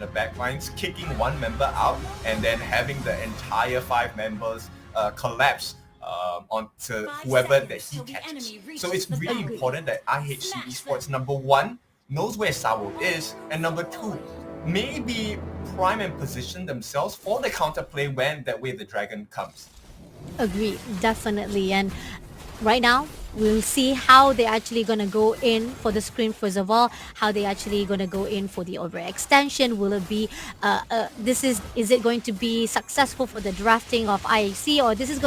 the back lines, kicking one member out, and then having the entire 5 members collapse onto whoever that he catches. So it's really important that IHC Esports, number 1, knows where Sawo is, and number 2, maybe prime and position themselves for the counterplay when that way the dragon comes. Agreed, definitely. And right now, we'll see how they're actually going to go in for the screen first of all, how they actually going to go in for the overextension. Will it be, is it going to be successful for the drafting of IHC, or is it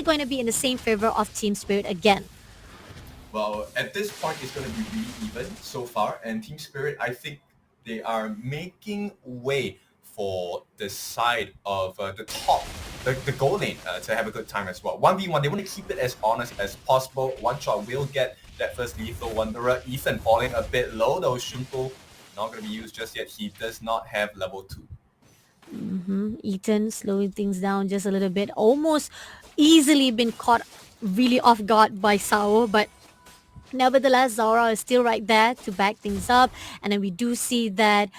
going to be in the same favor of Team Spirit again? Well, at this point, it's going to be really even so far, and Team Spirit, I think they are making way for the side of the top, the goal lane to have a good time as well. 1v1, they want to keep it as honest as possible. One shot will get that first lethal Wanderer. Ethan falling a bit low, though Shunpo not going to be used just yet. He does not have level 2. Ethan slowing things down just a little bit. Almost easily been caught really off guard by Sao, but nevertheless, Zora is still right there to back things up. And then we do see that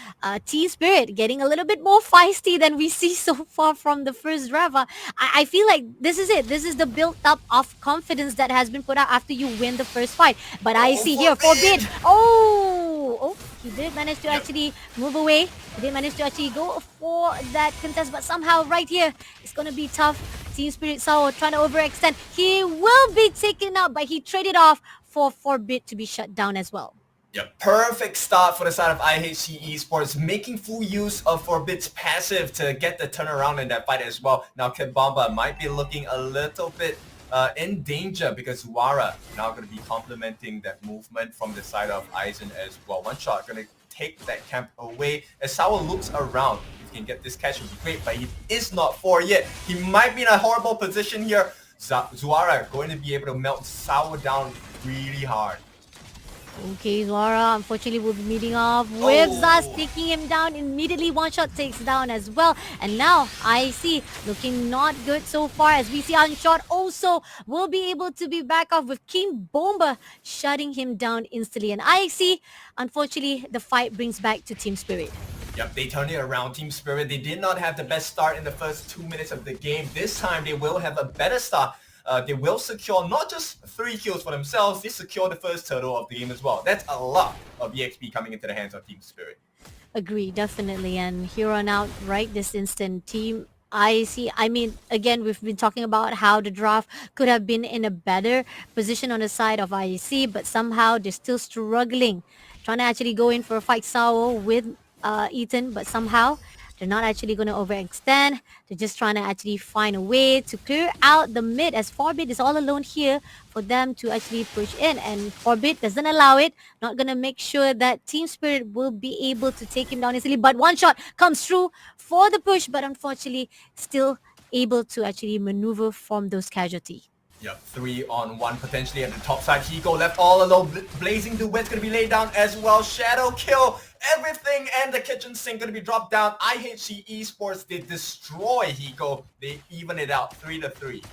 Team Spirit getting a little bit more feisty than we see so far from the first draft. I feel like this is it. This is the built-up of confidence that has been put out after you win the first fight. But I see here, Forbid. Oh, he did manage to actually move away. He did manage to actually go for that contest. But somehow right here, it's going to be tough. Team Spirit Sao trying to overextend. He will be taken out, but he traded off for Forbid to be shut down as well. Yeah, perfect start for the side of IHC Esports, making full use of Forbid's passive to get the turnaround in that fight as well. Now Kibamba might be looking a little bit in danger because Zuara now going to be complementing that movement from the side of Aizen as well. One shot going to take that camp away. As Sao looks around, if he can get this catch, it would be great, but he is not 4 yet. He might be in a horrible position here. Zuara going to be able to melt Sao down really hard. Okay, Zuara unfortunately will be meeting off with Zaz, taking him down immediately. One shot takes down as well. And now IC looking not good so far, as we see Unshot also will be able to be back off with King Bomba shutting him down instantly. And IC, unfortunately, the fight brings back to Team Spirit. Yep, they turned it around. Team Spirit, they did not have the best start in the first 2 minutes of the game. This time they will have a better start. They will secure not just 3 kills for themselves, they secure the first turtle of the game as well. That's a lot of EXP coming into the hands of Team Spirit. Agree, definitely. And here on out, right this instant, Team IC, I mean, again, we've been talking about how the draft could have been in a better position on the side of IC, but somehow they're still struggling, trying to actually go in for a fight Sao with Ethan, but somehow they're not actually going to overextend. They're just trying to actually find a way to clear out the mid, as Forbid is all alone here for them to actually push in. And Forbid doesn't allow it. Not going to make sure that Team Spirit will be able to take him down easily. But one shot comes through for the push, but unfortunately still able to actually maneuver from those casualties. Yep, 3-on-1 potentially at the top side. Hiko left all alone. Blazing Duet's going to be laid down as well. Shadow kill. Everything and the kitchen sink going to be dropped down. IHC Esports, they destroy Hiko. They even it out 3-3.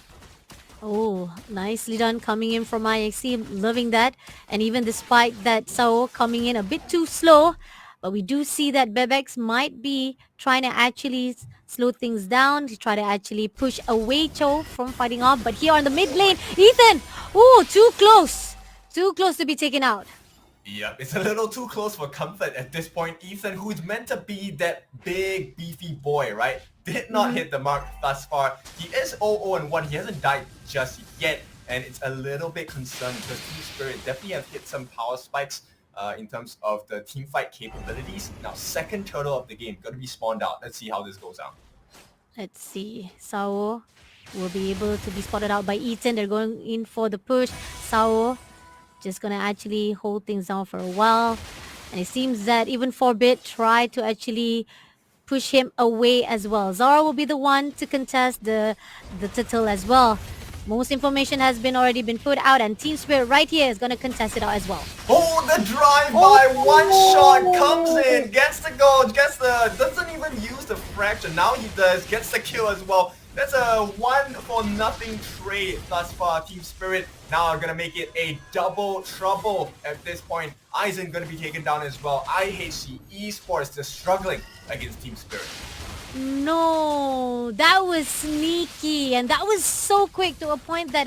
Oh, nicely done coming in from IHC. Loving that. And even despite that Sao coming in a bit too slow, but we do see that Bebex might be trying to actually slow things down, to try to actually push away Cho from fighting off. But here on the mid lane, Ethan, oh, too close to be taken out. Yep, it's a little too close for comfort at this point. Ethan, who's meant to be that big, beefy boy, right, did not hit the mark thus far. He is 0-0-1. He hasn't died just yet, and it's a little bit concerning because Team Spirit definitely have hit some power spikes in terms of the team fight capabilities. Now, second turtle of the game, going to be spawned out. Let's see how this goes out. Let's see. Sao will be able to be spotted out by Ethan. They're going in for the push. Sao just gonna actually hold things down for a while. And it seems that even Forbid tried to actually push him away as well. Zara will be the one to contest the title as well. Most information has already been put out, and Team Spirit right here is going to contest it out as well. Oh, the drive-by one shot comes in, gets the goal, doesn't even use the fraction. Now he does, gets the kill as well. That's a 1-for-nothing trade thus far. Team Spirit now are going to make it a double trouble at this point. Aizen going to be taken down as well. IHC ESPORTS just struggling against Team Spirit. No, that was sneaky, and that was so quick to a point that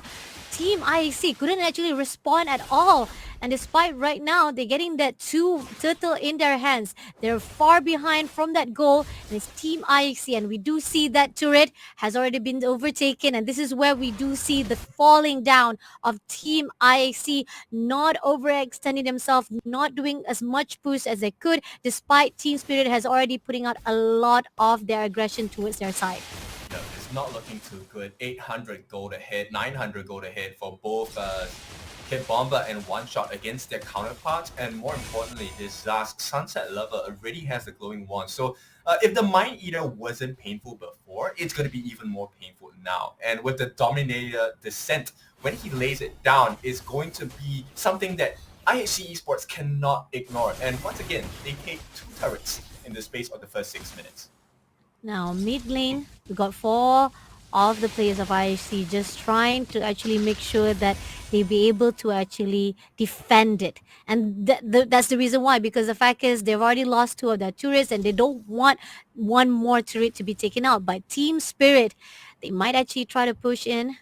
Team IHC couldn't actually respond at all. And despite right now, they're getting that 2 turtle in their hands. They're far behind from that goal, and it's Team IHC. And we do see that turret has already been overtaken, and this is where we do see the falling down of Team IHC, not overextending themselves, not doing as much push as they could, despite Team Spirit has already putting out a lot of their aggression towards their side. No, it's not looking too good. 800 gold ahead, 900 gold ahead for both Kid Bomber and One Shot against their counterparts, and more importantly, is Zask Sunset Lover already has the glowing wand. So if the Mind Eater wasn't painful before, it's going to be even more painful now. And with the Dominator Descent, when he lays it down, it's going to be something that IHC Esports cannot ignore. And once again, they take 2 turrets in the space of the first 6 minutes. Now, mid lane, we got 4 of the players of IHC just trying to actually make sure that they be able to actually defend it. And that's the reason why, because the fact is they've already lost 2 of their turrets and they don't want one more turret to be taken out. By Team Spirit, they might actually try to push in.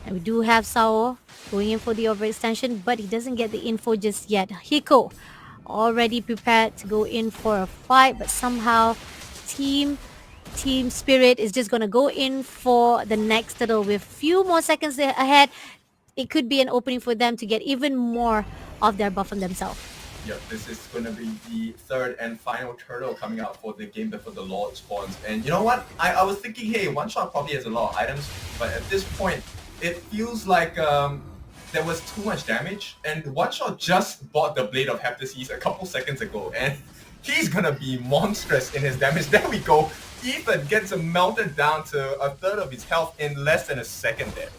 And we do have Sao going in for the overextension, but he doesn't get the info just yet. Hiko already prepared to go in for a fight, but somehow Team Spirit is just going to go in for the next turtle with few more seconds ahead. It could be an opening for them to get even more of their buff on themselves. Yep, this is going to be the 3rd and final turtle coming out for the game before the Lord spawns. And you know what? I was thinking, hey, One Shot probably has a lot of items, but at this point, it feels like there was too much damage. And One Shot just bought the Blade of Heptases a couple seconds ago, and he's going to be monstrous in his damage. There we go. Ethan gets melted down to 1/3 of his health in less than a second there.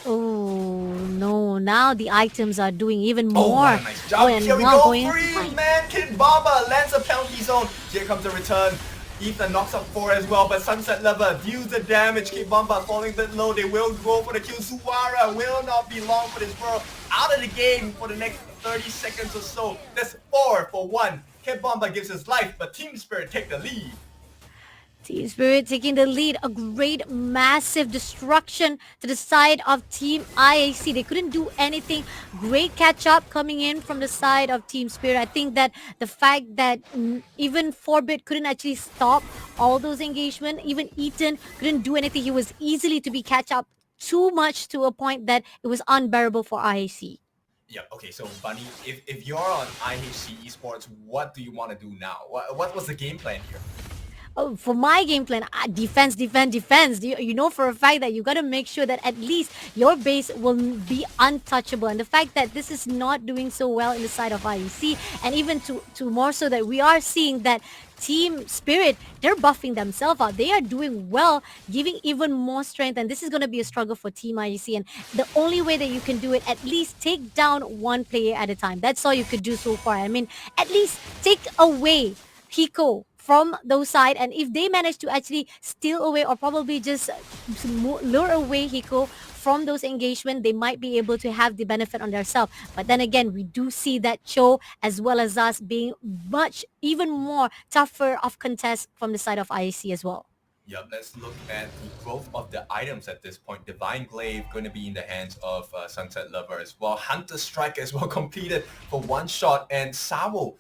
Oh no, now the items are doing even more. Oh, nice job. and Here we now go. going- Free man, Kid Bomber lands a penalty zone. Here comes the return. Ethan knocks up 4 as well, but Sunset Lover deals the damage. Kid Bomber falling a bit low. They will go for the kill. Suwara will not be long for this bro. Out of the game for the next 30 seconds or so. That's 4 for 1. Kid Bomber gives his life, but Team Spirit take the lead. Team Spirit taking the lead. A great, massive destruction to the side of Team IHC. They couldn't do anything. Great catch-up coming in from the side of Team Spirit. I think that the fact that even 4-Bit couldn't actually stop all those engagement, even Ethan couldn't do anything. He was easily to be catch up too much to a point that it was unbearable for IHC. Yeah, okay, so Bunny, if you're on IHC Esports, what do you want to do now? What was the game plan here? Oh, for my game plan, defense. You know for a fact that you got to make sure that at least your base will be untouchable. And the fact that this is not doing so well in the side of IEC, and even to more so that we are seeing that Team Spirit, they're buffing themselves out. They are doing well, giving even more strength. And this is going to be a struggle for Team IEC. And the only way that you can do it, at least take down one player at a time. That's all you could do so far. I mean, at least take away Hiko from those side, and if they manage to actually steal away or probably just lure away Hiko from those engagement, they might be able to have the benefit on themselves. But then again, we do see that Cho as well as us being much even more tougher of contest from the side of IEC as well. Yep, let's look at the growth of the items at this point. Divine Glaive going to be in the hands of Sunset Lover as well. Hunter Strike as well completed for One Shot, and Savo,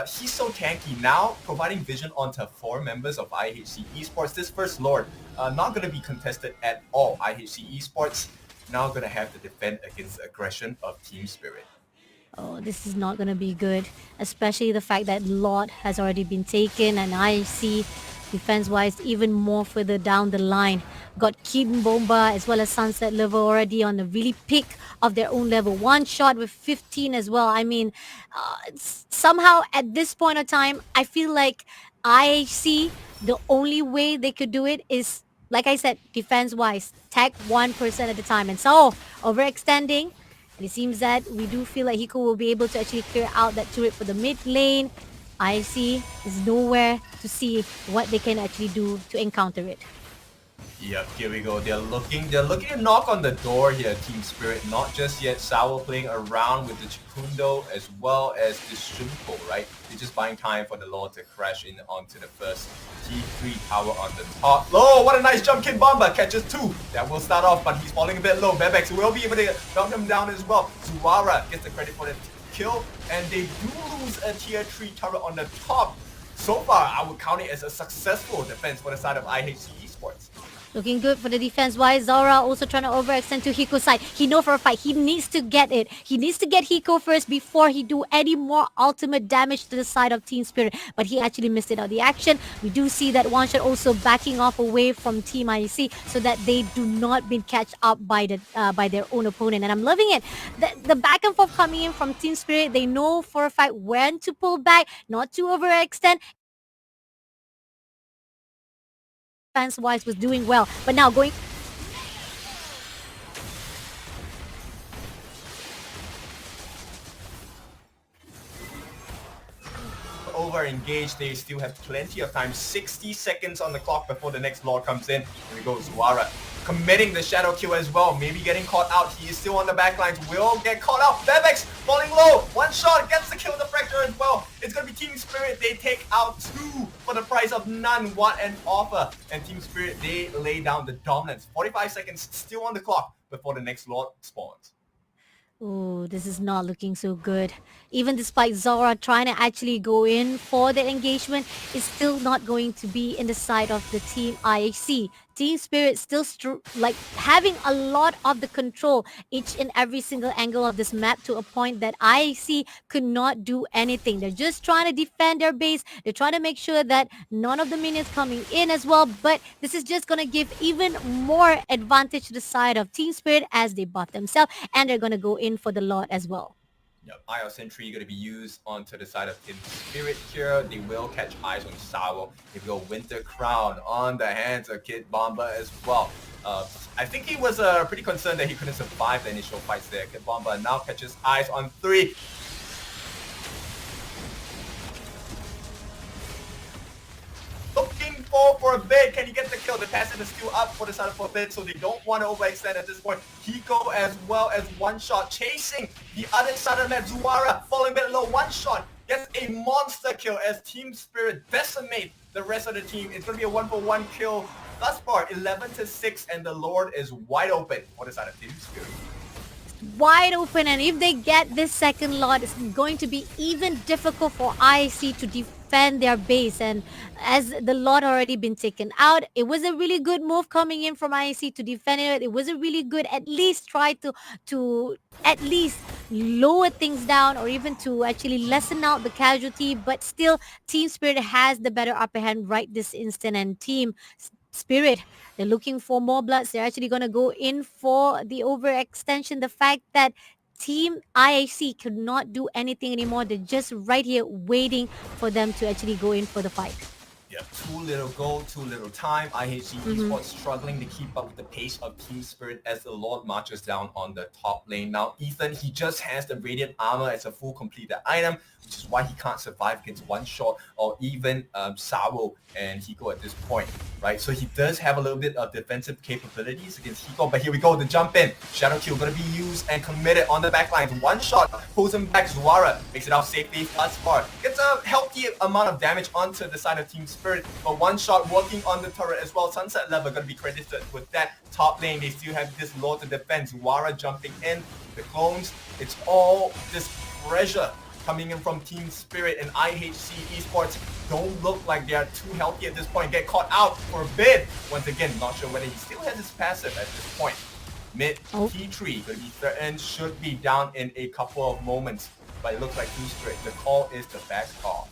he's so tanky now, providing vision onto 4 members of IHC Esports. This first Lord not going to be contested at all. IHC Esports now going to have to defend against the aggression of Team Spirit. Oh, this is not going to be good, especially the fact that Lord has already been taken, and IHC defense-wise even more further down the line. Got Kid Bomba as well as Sunset Lover already on the really peak of their own level. One Shot with 15 as well. I mean, somehow at this point of time, I feel like IHC, the only way they could do it is, like I said, defense-wise, tag one person at a time. And so, overextending, and it seems that we do feel like Hiko will be able to actually clear out that turret for the mid lane. IHC is nowhere to see what they can actually do to encounter it. Yep, here we go. They're looking to knock on the door here, Team Spirit. Not just yet. Sour playing around with the Chikundo as well as the Shunko, right? They're just buying time for the Lord to crash in onto the first T3 tower on the top. Oh, what a nice jump kick bomber. Catches 2. That will start off, but he's falling a bit low. Bebex will be able to knock him down as well. Zuara gets the credit for the kill, and they do lose a tier 3 turret on the top. So far, I would count it as a successful defense for the side of IHC ESPORTS. Looking good for the defense-wise. Zara also trying to overextend to Hiko's side. He know for a fight he needs to get it. He needs to get Hiko first before he do any more ultimate damage to the side of Team Spirit. But he actually missed it out the action. We do see that one shot also backing off away from Team IEC so that they do not be catch up by their own opponent. And I'm loving it. The back and forth coming in from Team Spirit. They know for a fact when to pull back, not to overextend. Defense-wise was doing well, but now going over engaged. They still have plenty of time. 60 seconds on the clock before the next Lord comes in. Here we go, Zuara committing the shadow kill as well. Maybe getting caught out. He is still on the back lines. Will get caught out. Bebex falling low. One shot gets the kill, the Fracture as well. It's going to be Team Spirit. They take out 2 for the price of none. What an offer. And Team Spirit, they lay down the dominance. 45 seconds still on the clock before the next Lord spawns. Oh, this is not looking so good. Even despite Zora trying to actually go in for the engagement, it's still not going to be in the side of the Team IHC. Team Spirit still having a lot of the control each and every single angle of this map to a point that IHC could not do anything. They're just trying to defend their base. They're trying to make sure that none of the minions coming in as well. But this is just going to give even more advantage to the side of Team Spirit as they buff themselves, and they're going to go in for the lot as well. Yep, IO Sentry going to be used onto the side of Team Spirit here. They will catch eyes on Sawo. They go Winter Crown on the hands of Kid Bomba as well. I think he was pretty concerned that he couldn't survive the initial fights there. Kid Bomba now catches eyes on 3. Looking for a bit. Can he get the kill? The passive is still up for the side of Forbid, so they don't want to overextend at this point. Hiko as well as one shot chasing the other side of that. Zuara falling a bit low. One shot gets a monster kill as Team Spirit decimate the rest of the team. It's going to be a 1-for-1 kill thus far. 11-6, and the Lord is wide open for the side of Team Spirit. Wide open, and if they get this second lot, it's going to be even difficult for IC to defend their base. And as the lot already been taken out, it was a really good move coming in from IC to defend it. It was a really good, at least try to at least lower things down, or even to actually lessen out the casualty. But still, Team Spirit has the better upper hand right this instant, and Team Spirit, they're looking for more bloods. They're actually going to go in for the overextension. The fact that Team IHC could not do anything anymore. They're just right here waiting for them to actually go in for the fight. Yeah, too little gold, too little time. IHC ESPORTS struggling to keep up with the pace of Team Spirit as the Lord marches down on the top lane. Now, Ethan, he just has the Radiant Armor as a full completed item, which is why he can't survive against one shot or even Sawo and Hiko at this point, right? So he does have a little bit of defensive capabilities against Hiko, but here we go, the jump in. Shadow Kill going to be used and committed on the back lines. One shot pulls him back. Zuara makes it out safely thus far. Gets a healthy amount of damage onto the side of Team Spirit, but one shot working on the turret as well. Sunset Level going to be credited with that. Top lane, they still have this Lord to defend. Zuara jumping in. The clones, it's all this pressure coming in from Team Spirit, and IHC ESPORTS don't look like they are too healthy at this point. Get caught out for a bit. Once again, not sure whether he still has his passive at this point. Mid T3 going to be threatened, should be down in a couple of moments, but it looks like Team Spirit, the call is the best call.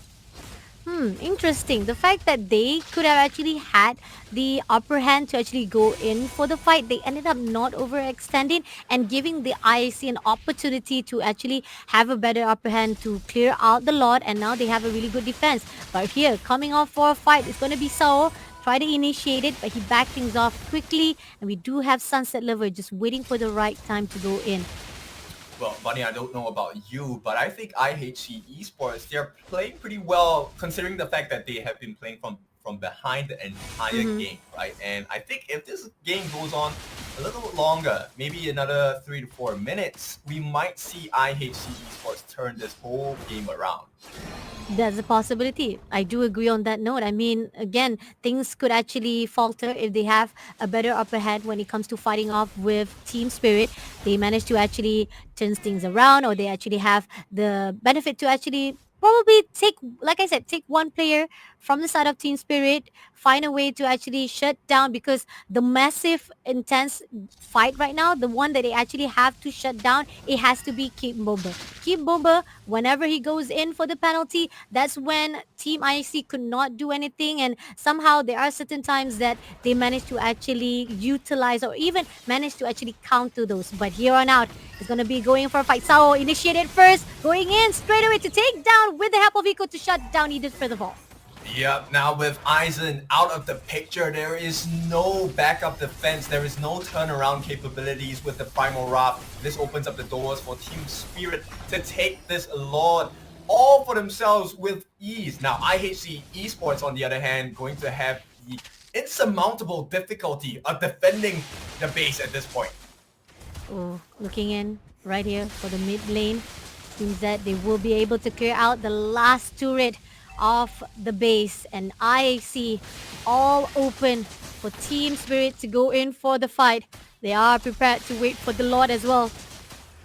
Interesting. The fact that they could have actually had the upper hand to actually go in for the fight, they ended up not overextending and giving the IAC an opportunity to actually have a better upper hand to clear out the lot, and now they have a really good defense. But here, coming off for a fight, it's going to be Sao. Try to initiate it, but he backed things off quickly, and we do have Sunset Lover just waiting for the right time to go in. Well, Bunny, I don't know about you, but I think IHC Esports, they're playing pretty well considering the fact that they have been playing from behind the entire Mm-hmm. game, right? And I think if this game goes on a little bit longer, maybe another 3 to 4 minutes, we might see IHC Esports turn this whole game around. There's a possibility. I do agree on that note. I mean, again, things could actually falter if they have a better upper hand when it comes to fighting off with team spirit. They manage to actually turn things around, or they actually have the benefit to actually probably take, like I said, take one player from the side of team spirit, find a way to actually shut down, because the massive, intense fight right now, the one that they actually have to shut down, it has to be Keep Bomber. Keep Bomber, whenever he goes in for the penalty, that's when Team IC could not do anything, and somehow there are certain times that they manage to actually utilize or even manage to actually counter those. But here on out, it's going to be going for a fight. Sao initiated first, going in straight away to take down with the help of Eco to shut down Edith for the ball. Yep, now with Eisen out of the picture, there is no backup defense. There is no turnaround capabilities with the Primal Wrath. This opens up the doors for Team Spirit to take this Lord all for themselves with ease. Now, IHC Esports, on the other hand, going to have the insurmountable difficulty of defending the base at this point. Oh, looking in right here for the mid lane. Seems that they will be able to clear out the last turret of the base, and I see all open for Team Spirit to go in for the fight. They are prepared to wait for the Lord as well.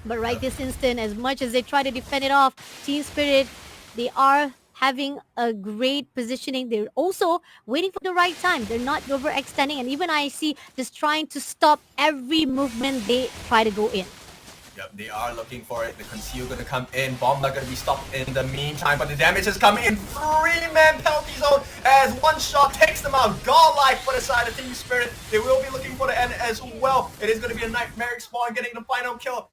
But right this instant, as much as they try to defend it off, Team Spirit, they are having a great positioning. They're also waiting for the right time. They're not overextending, and even I see just trying to stop every movement they try to go in. Yep, they are looking for it. The Conceal gonna come in. Bomb not gonna be stopped in the meantime, but the damage is coming in. 3-man penalty zone as one shot takes them out. Godlike for the side of Team Spirit. They will be looking for the end as well. It is gonna be a nightmaric spawn getting the final kill.